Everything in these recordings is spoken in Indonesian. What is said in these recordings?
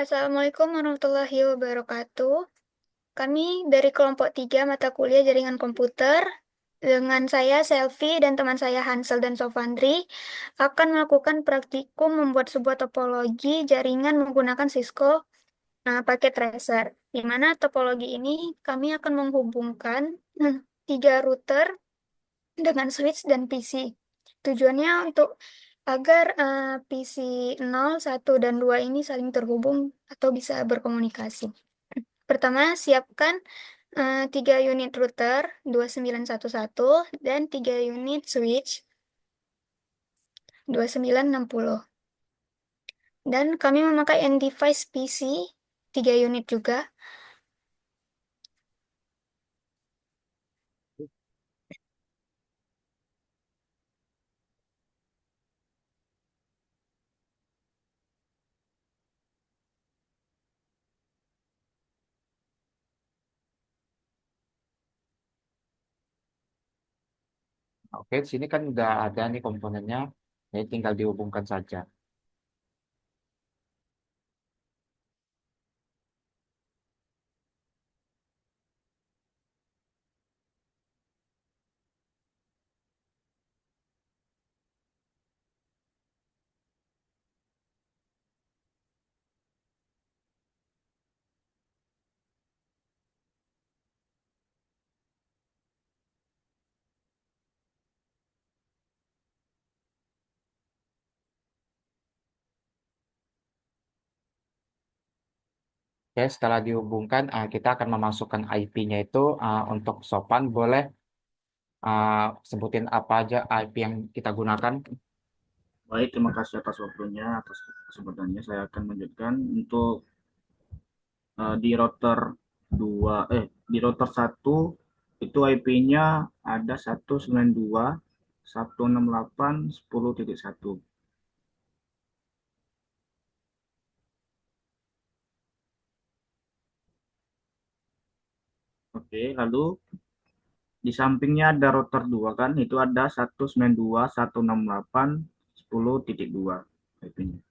Assalamualaikum warahmatullahi wabarakatuh. Kami dari kelompok 3 mata kuliah jaringan komputer dengan saya Selvi dan teman saya Hansel dan Sofandri akan melakukan praktikum membuat sebuah topologi jaringan menggunakan Cisco paket tracer. Di mana topologi ini kami akan menghubungkan tiga router dengan switch dan PC. Tujuannya untuk agar PC 0, 1, dan 2 ini saling terhubung atau bisa berkomunikasi. Pertama, siapkan 3 unit router 2911 dan 3 unit switch 2960. Dan kami memakai end-device PC 3 unit juga. Oke, di sini kan udah ada nih komponennya, jadi tinggal dihubungkan saja. Oke, setelah dihubungkan, kita akan memasukkan IP-nya itu untuk sopan. Boleh sebutin apa aja IP yang kita gunakan? Baik, terima kasih atas waktunya, atas kesempatannya. Saya akan melanjutkan untuk di router 2, di router 1 itu IP-nya ada 192.168.10.1. Oke, lalu di sampingnya ada router 2 kan, itu ada 192.168.10.2 IP-nya.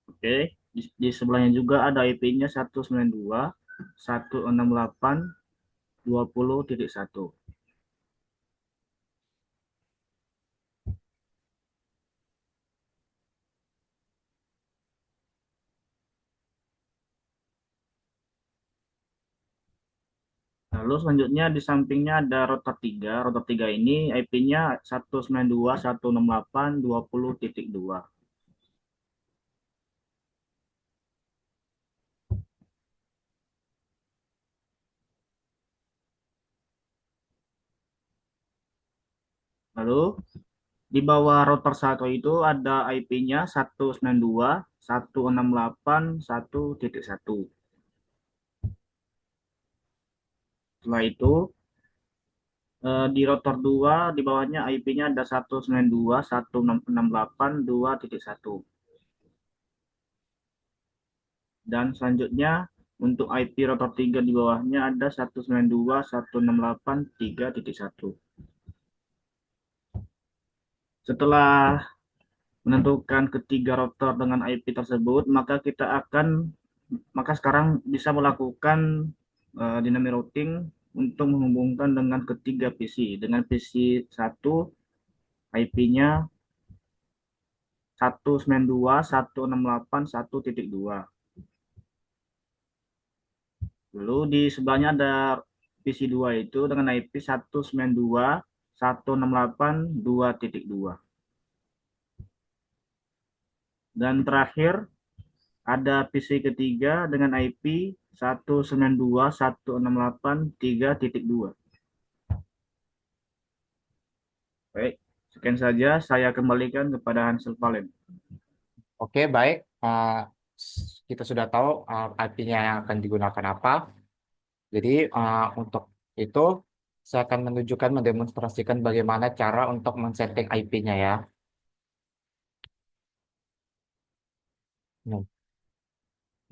Oke, di sebelahnya juga ada IP-nya 192.168.20.1. Lalu selanjutnya di sampingnya ada router 3. Router 3 ini IP-nya 192.168.20.2. Lalu di bawah router 1 itu ada IP-nya 192.168.1.1. Setelah itu di router 2 di bawahnya IP-nya ada 192.168.2.1. Dan selanjutnya untuk IP router 3 di bawahnya ada 192.168.3.1. Setelah menentukan ketiga router dengan IP tersebut, maka sekarang bisa melakukan dynamic routing untuk menghubungkan dengan ketiga PC. Dengan PC 1 IP-nya 192.168.1.2. Lalu di sebelahnya ada PC 2 itu dengan IP 192.168.2.2. Dan terakhir ada PC ketiga dengan IP 192.168.3.2. Baik, sekian saja saya kembalikan kepada Hansel Valen. Oke, baik. Kita sudah tahu IP-nya yang akan digunakan apa. Jadi untuk itu, saya akan menunjukkan, mendemonstrasikan bagaimana cara untuk men-setting IP-nya ya.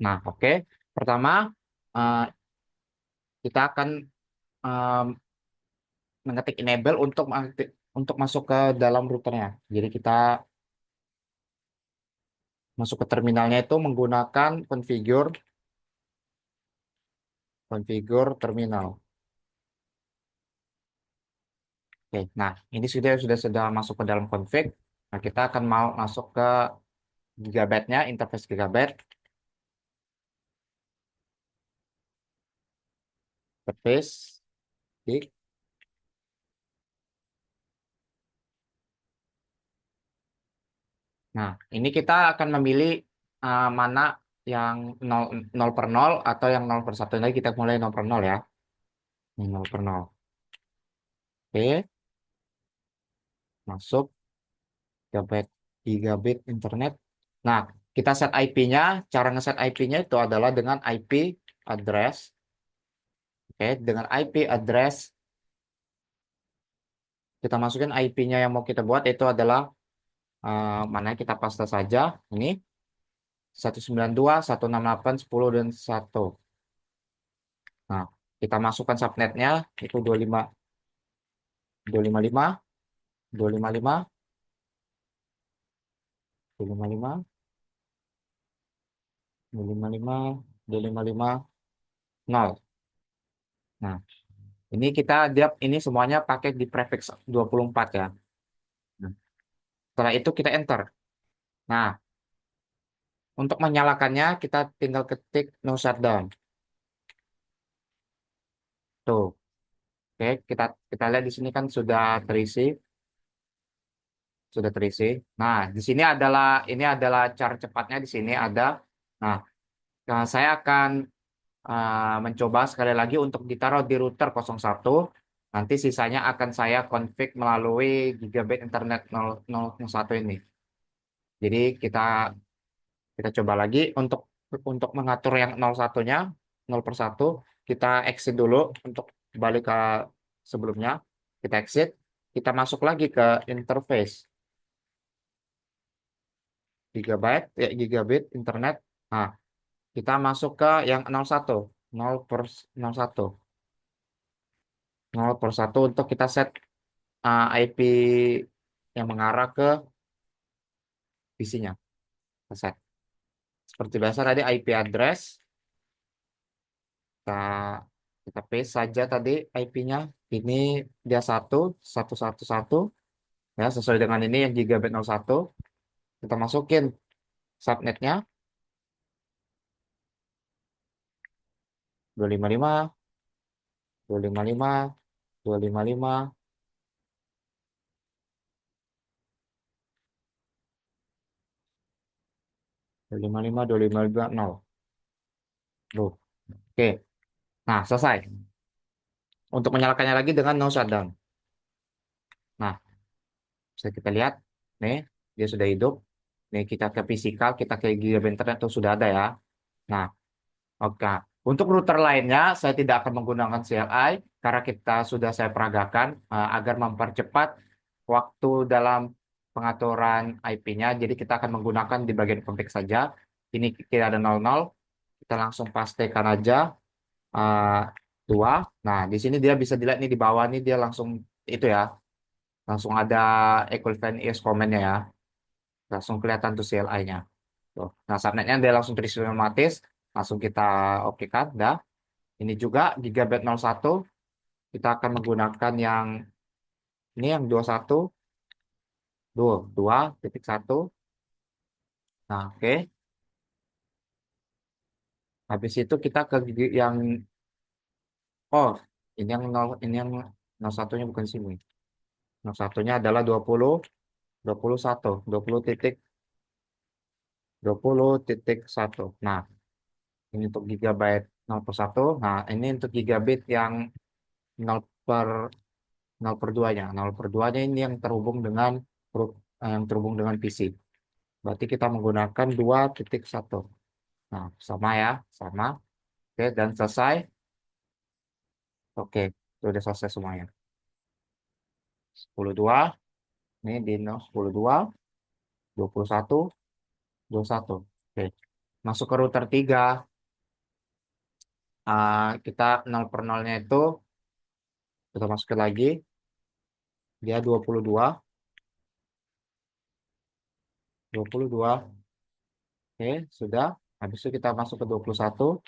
Nah, oke. Pertama, uh, kita akan um, mengetik enable untuk masuk ke dalam routernya. Jadi kita masuk ke terminalnya itu menggunakan configure terminal. Oke, nah ini sudah masuk ke dalam config. Nah, kita akan mau masuk ke gigabyte-nya, interface gigabyte, interface, klik. Nah, ini kita akan memilih mana yang 0 per 0 atau yang 0 per 1. Nanti kita mulai 0 per 0 ya. Ini 0 per 0. Oke, masuk gigabit internet. Nah, kita set IP-nya. Cara ngeset IP-nya itu adalah dengan IP address. Oke, dengan IP address kita masukin IP-nya yang mau kita buat itu adalah mana kita paste saja. Ini 192.168.10 dan 1. Nah, kita masukkan subnetnya itu 255, 255, 255, 255, 255, 0. Nah, ini ini semuanya pakai di prefix 24 ya. Nah, setelah itu kita enter. Nah, untuk menyalakannya kita tinggal ketik no shutdown. Tuh. Oke, kita lihat di sini kan sudah terisi. Nah, di sini ini adalah cara cepatnya di sini ada. Nah, saya akan mencoba sekali lagi untuk ditaruh di router 01. Nanti sisanya akan saya config melalui gigabit internet 001 ini. Jadi kita coba lagi untuk mengatur yang 01-nya 0 per 1. Kita exit dulu untuk balik ke sebelumnya. Kita exit. Kita masuk lagi ke interface gigabit internet. Nah, kita masuk ke yang 01, 0 per 01. 0 per 1 untuk kita set IP yang mengarah ke PC-nya. Kita set. Seperti biasa tadi IP address. Kita, kita paste saja tadi IP-nya. Ini dia 1, 111. Ya, sesuai dengan ini yang gigabit 01. Kita masukin subnetnya 255, 255, 255, 255, 255, 0. Tuh. Oke. Nah, selesai. Untuk menyalakannya lagi dengan no shutdown. Nah, bisa kita lihat. Nih, dia sudah hidup. Nih, kita ke physical, kita ke gigabit internet itu sudah ada ya. Nah, oke. Untuk router lainnya, saya tidak akan menggunakan CLI karena saya peragakan agar mempercepat waktu dalam pengaturan IP-nya. Jadi kita akan menggunakan di bagian config saja. Ini kita ada 00. Kita langsung pastekan aja 2. Nah, di sini dia bisa dilihat nih di bawah nih dia langsung itu ya. Langsung ada equivalent ES comment-nya ya. Langsung kelihatan tuh CLI-nya. Tuh. Nah, subnetnya dia langsung terisi otomatis. Langsung kita oke kan, dah. Ini juga gigabit 01. Kita akan menggunakan yang ini yang 21, 2.1. Nah, oke. Habis itu kita ke yang oh, ini yang 01-nya bukan sini. 01-nya adalah 20, 21, 20.1. Nah, ini untuk gigabyte 0 per 1. Nah, ini untuk gigabit yang 0 per 0 per 2-nya. 0 per 2-nya ini yang terhubung dengan PC. Berarti kita menggunakan 2.1. Nah, sama ya, sama. Oke, dan selesai. Oke, sudah selesai semuanya. 10.2, ini di 10.2, 21, 21. Oke, masuk ke router 3. Kita 0 per 0-nya itu kita masukin lagi. Dia 22. 22. Oke, sudah. Habis itu kita masuk ke 21.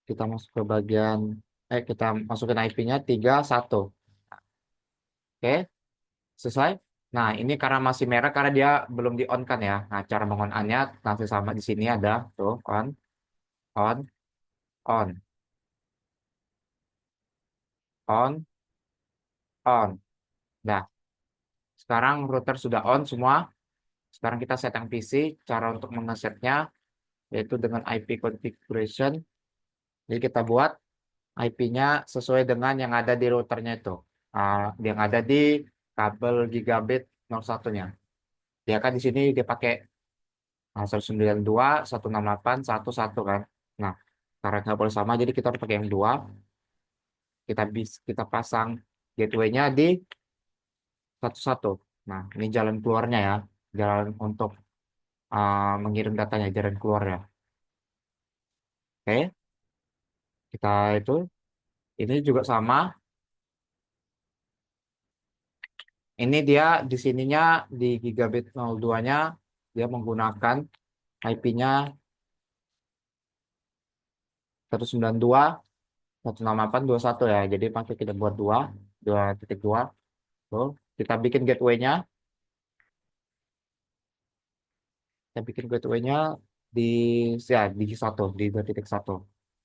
Kita masuk ke bagian, kita masukin IP-nya 31. Oke, selesai. Nah, ini karena masih merah karena dia belum di on kan ya. Nah, cara mengon-nya nanti sama di sini ada tuh on, on, on, on, on. Nah, sekarang router sudah on semua. Sekarang kita set yang PC. Cara untuk mengesetnya yaitu dengan IP configuration. Jadi kita buat IP-nya sesuai dengan yang ada di routernya itu. Yang ada di kabel gigabit 01-nya. Dia kan di sini dia pakai 192, 168, 11 kan. Nah, karena nggak boleh sama, jadi kita harus pakai yang dua. Kita pasang gateway-nya di 11. Nah, ini jalan keluarnya ya. Jalan untuk mengirim datanya, jalan keluarnya. Oke, kita itu. Ini juga sama. Ini dia di sininya di gigabit 02-nya dia menggunakan IP-nya 192, 168.21 ya. Jadi pakai kita buat 2.2. Tuh, kita bikin gateway-nya. Kita bikin gateway-nya di di 2.1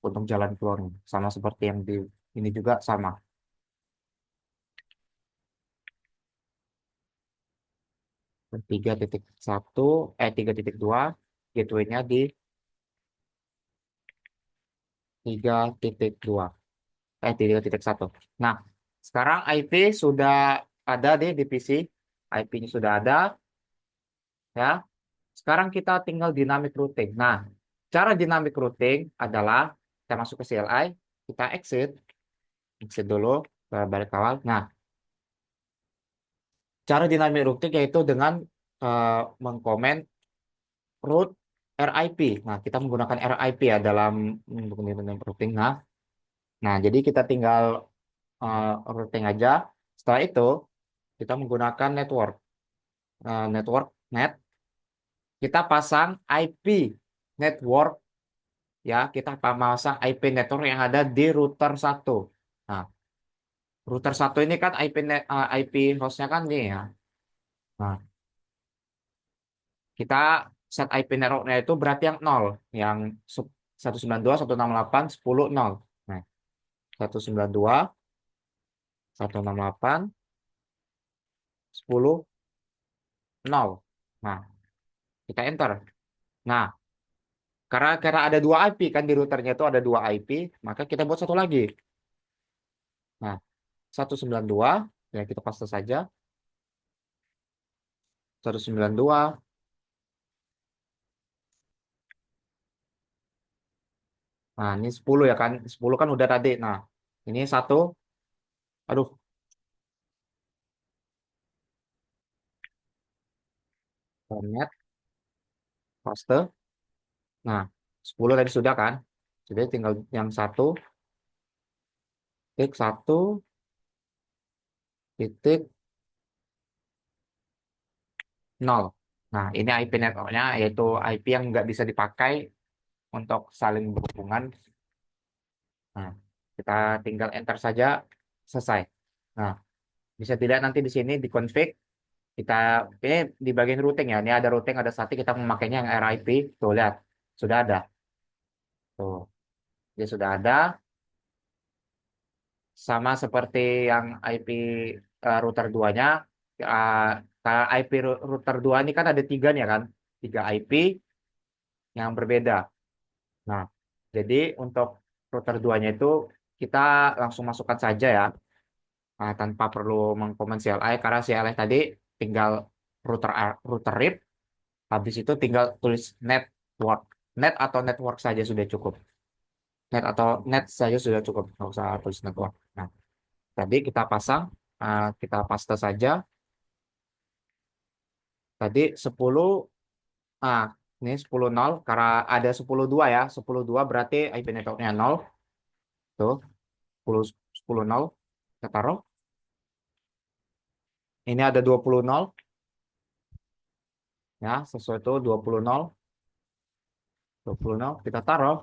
untuk jalan keluarnya. Sama seperti yang di ini juga sama. 3.1, 3.2, gateway-nya di 3.2, 3.1. Nah, sekarang IP sudah ada di PC. IP-nya sudah ada ya. Sekarang kita tinggal dynamic routing. Nah, cara dynamic routing adalah kita masuk ke CLI, kita exit dulu ke balik awal. Nah, cara dynamic routing yaitu dengan mengkomen route RIP. Nah, kita menggunakan RIP ya dalam dynamic routing. Nah, jadi kita tinggal routing aja. Setelah itu kita menggunakan network net. Kita pasang IP network ya. Kita pasang IP network yang ada di router 1. Nah, router 1 ini kan IP hostnya kan nih ya. Nah, kita set IP networknya itu berarti yang 0, yang 192, 168, 10, 0. Nah, 192, 168, 10, 0. Nah, kita enter. Nah, karena ada dua IP kan di routernya itu ada dua IP, maka kita buat satu lagi. Nah, 192, ya kita paste saja. 192. Nah, ini 10 ya kan. 10 kan udah tadi. Nah, ini satu. Aduh, net paste. Nah, 10 tadi sudah kan. Jadi tinggal yang satu, titik satu, titik 0. Nah, ini IP networknya yaitu IP yang nggak bisa dipakai untuk saling berhubungan. Nah, kita tinggal enter saja, selesai. Nah, bisa tidak nanti di sini di config kita ini di bagian routing ya. Ini ada routing, ada static, kita memakainya yang RIP. Tuh lihat, sudah ada. Tuh, dia sudah ada. Sama seperti yang IP router 2-nya. IP router 2 ini kan ada tiga nih ya kan. Tiga IP yang berbeda. Nah, jadi untuk router 2-nya itu kita langsung masukkan saja ya. Tanpa perlu mengkomen CLI karena CLI tadi tinggal router RIP. Habis itu tinggal tulis network. Net atau network saja sudah cukup. Net saja sudah cukup. Nggak usah tulis network. Nah, tadi kita pasang, kita paste saja. Tadi 10, ah, ini 10.0, karena ada 10.2 ya. 10.2 berarti IP networknya 0. Tuh, 10.0. Kita taruh. ini ada 20 nol. Ya, sesuai itu 20 nol. 20 nol. Kita taruh.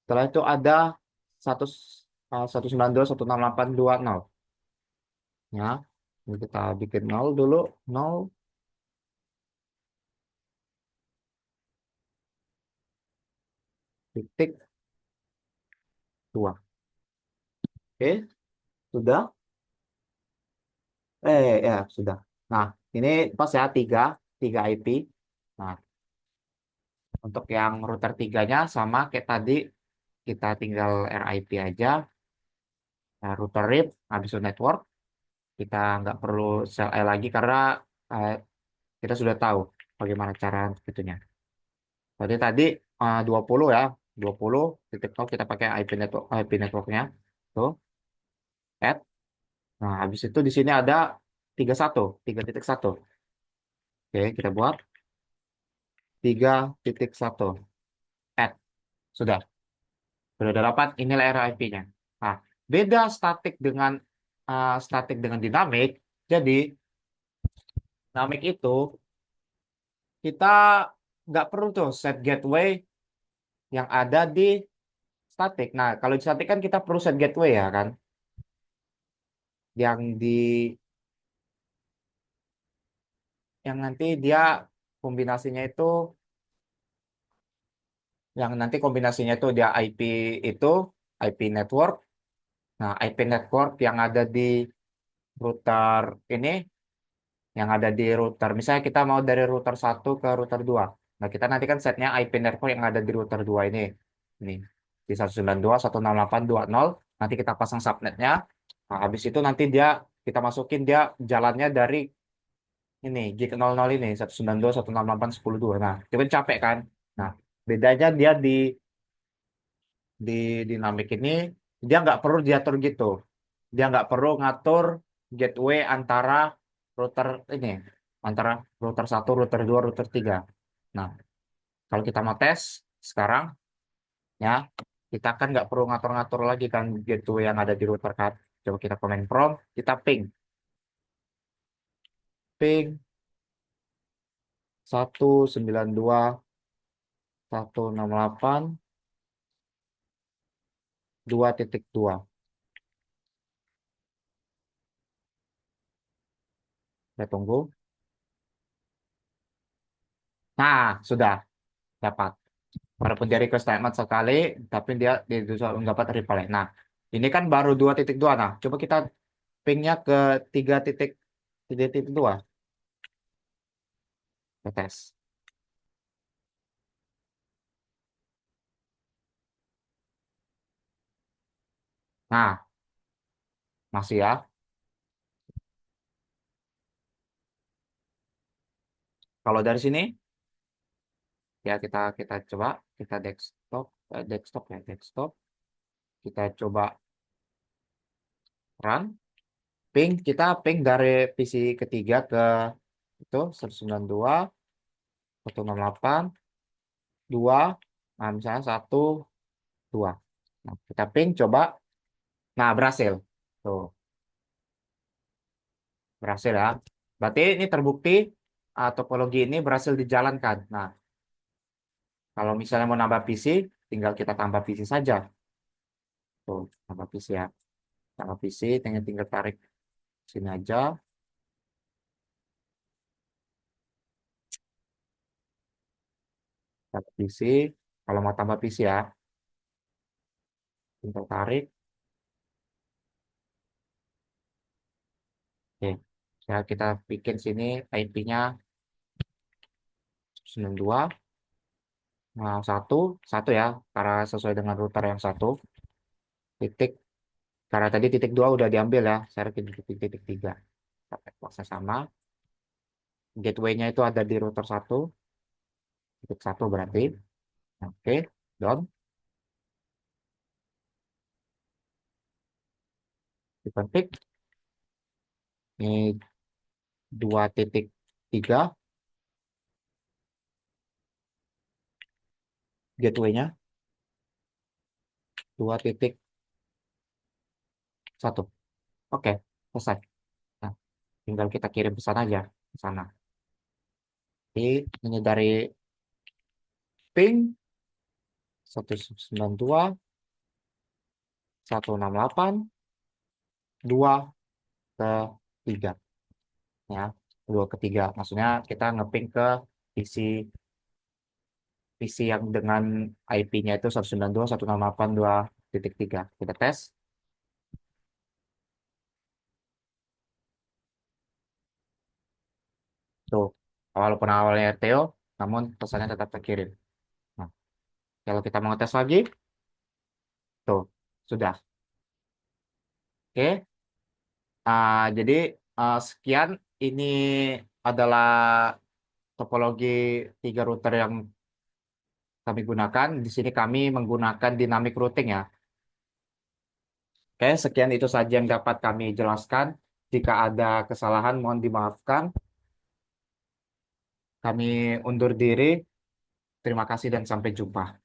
Setelah itu ada 1, 192, 168, 20. Ya, ini kita bikin 0 dulu. 0, titik 2. Oke, sudah. Ya, sudah. Nah, ini pas ya, 3 IP. Nah, untuk yang router 3-nya sama kayak tadi, kita tinggal RIP aja. Nah, router RIP, habis itu network. Kita nggak perlu CLI lagi karena eh, kita sudah tahu bagaimana cara itunya. Tadi 20 ya, 20.0 kita pakai IP networknya. Tuh, add. Nah, habis itu di sini ada 3.1. Oke, kita buat 3.1. Add. Sudah. Sudah dapat, inilah RIP-nya. Nah, beda statik dengan dinamik. Jadi, dinamik itu kita nggak perlu tuh set gateway yang ada di statik. Nah, kalau di statik kan kita perlu set gateway ya kan. Yang di yang nanti dia kombinasinya itu itu dia itu IP network. Nah, IP network yang ada di router ini, yang ada di router. Misalnya kita mau dari router 1 ke router 2. Nah, kita nanti kan setnya IP network yang ada di router 2 ini. Ini di 192.168.20. Nanti kita pasang subnetnya. Nah, habis itu nanti kita masukin dia jalannya dari ini gig 00 ini 192.168.10.2. Nah, itu kan capek kan? Nah, bedanya dia di dinamik ini dia nggak perlu diatur gitu. Dia nggak perlu ngatur gateway router ini antara router 1, router 2, router 3. Nah, kalau kita mau tes sekarang ya, kita kan nggak perlu ngatur-ngatur lagi kan gateway yang ada di router kan. Coba kita command prompt, kita ping 192.168.2.2. Kita tunggu. Nah, sudah dapat. Walaupun dia request statement sekali, tapi dia dapat reply. Nah, ini kan baru 2.2. Nah, coba kita pingnya ke 3.2. Kita tes. Nah, masih ya. Kalau dari sini, ya kita coba. Kita desktop. Kita coba run. Kita ping dari PC ketiga ke itu 192, 168, 2. Nah, misalnya 1, 2. Nah, kita ping coba. Nah, berhasil. Tuh, berhasil ya. Berarti ini terbukti topologi ini berhasil dijalankan. Nah, kalau misalnya mau nambah PC, tinggal kita tambah PC saja. Tuh, tambah PC ya. Tambah PC, tinggal tarik sini aja. Tambah PC. Kalau mau tambah PC ya, tinggal tarik. Oke, ya kita bikin sini IP-nya 92. Nah, satu ya, karena sesuai dengan router yang satu. Titik, karena tadi titik 2 udah diambil ya, saya bikin titik 3. Proses sama. Gateway-nya itu ada di router 1. Titik 1 berarti. Oke, done. Dipetik. Ini 2.3 gateway-nya. 2.1. Oke, selesai. Nah, tinggal kita kirim pesan aja ke sana. Jadi ini dari ping 192.168.2 ke 3 ya, 2 ke 3. Maksudnya kita ngeping ke PC PC yang dengan IP-nya itu 192.168.2.3. Kita tes. Tuh, walaupun awalnya RTO, namun pesannya tetap terkirim. Nah, kalau kita mau tes lagi, tuh, sudah. Oke. Jadi sekian, ini adalah topologi 3 router yang kami gunakan. Di sini kami menggunakan dynamic routing ya. Oke, sekian itu saja yang dapat kami jelaskan. Jika ada kesalahan, mohon dimaafkan. Kami undur diri. Terima kasih dan sampai jumpa.